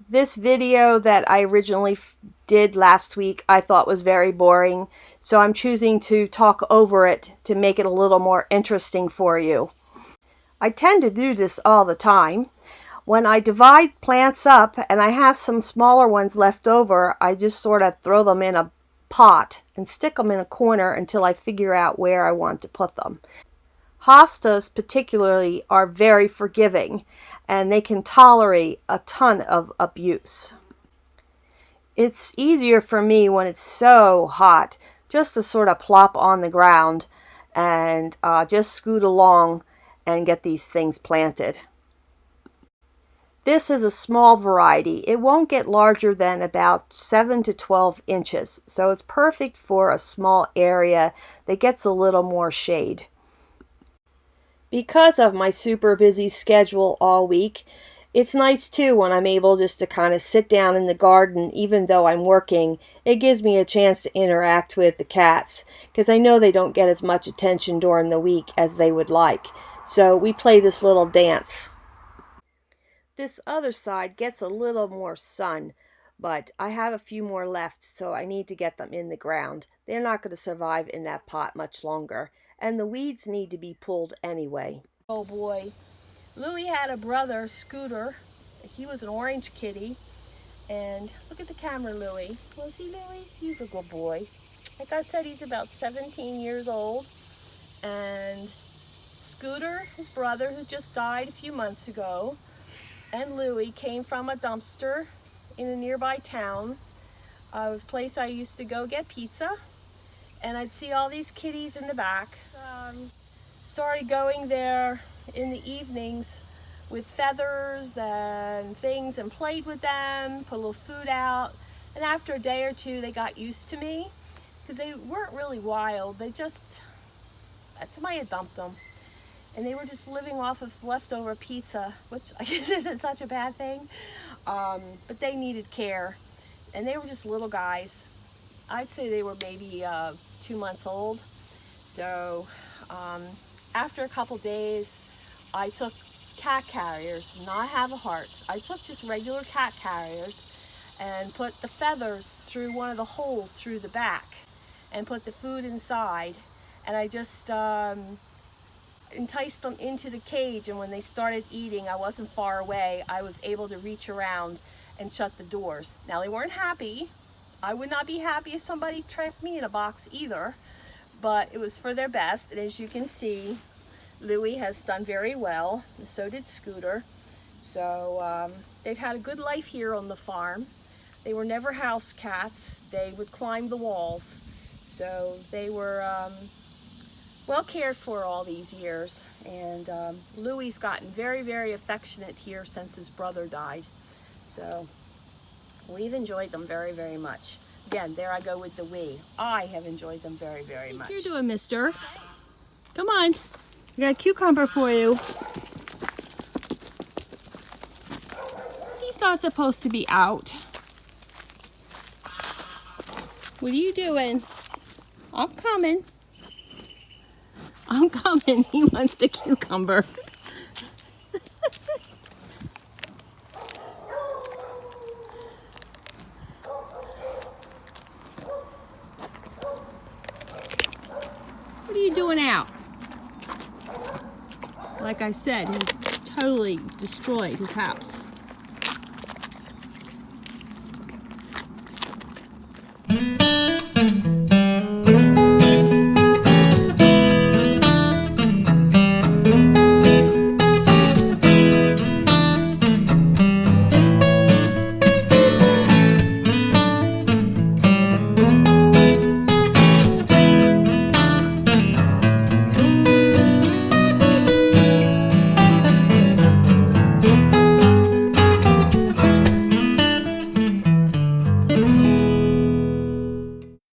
This video that I originally did last week I thought was very boring, so I'm choosing to talk over it to make it a little more interesting for you. I tend to do this all the time. When I divide plants up and I have some smaller ones left over, I just sort of throw them in a pot and stick them in a corner until I figure out where I want to put them. Hostas particularly are very forgiving, and they can tolerate a ton of abuse. It's easier for me when it's so hot just to sort of plop on the ground and just scoot along and get these things planted. This is a small variety. It won't get larger than about 7 to 12 inches, so it's perfect for a small area that gets a little more shade. Because of my super busy schedule all week, it's nice too when I'm able just to kind of sit down in the garden even though I'm working. It gives me a chance to interact with the cats because I know they don't get as much attention during the week as they would like. So we play this little dance. This other side gets a little more sun, but I have a few more left, so I need to get them in the ground. They're not going to survive in that pot much longer, and the weeds need to be pulled anyway. Oh boy, Louie had a brother, Scooter. He was an orange kitty, and look at the camera, Louie. Want to see Louie? He's a good boy. Like I said, he's about 17 years old, and Scooter, his brother, who just died a few months ago, and Louie came from a dumpster in a nearby town, a place I used to go get pizza, and I'd see all these kitties in the back. Started going there in the evenings with feathers and things and played with them, put a little food out, and after a day or two they got used to me because they weren't really wild. Somebody had dumped them. And they were just living off of leftover pizza, which I guess isn't such a bad thing. But they needed care. And they were just little guys. I'd say they were maybe 2 months old. So after a couple days, I took cat carriers, not have a hearts. I took just regular cat carriers and put the feathers through one of the holes through the back and put the food inside. And I just enticed them into the cage, and when they started eating, I wasn't far away. I was able to reach around and shut the doors. Now, they weren't happy. I would not be happy if somebody trapped me in a box either, but it was for their best. And as you can see, Louie has done very well, and so did Scooter. So they've had a good life here on the farm. They were never house cats. They would climb the walls. So they were well cared for all these years, and Louie's gotten very, very affectionate here since his brother died. So we've enjoyed them very, very much. Again, there I go with the we. I have enjoyed them very, very much. What you doing, mister? Come on. I got a cucumber for you. He's not supposed to be out. What are you doing? I'm coming. I'm coming. He wants the cucumber. What are you doing out? Like I said, he totally destroyed his house.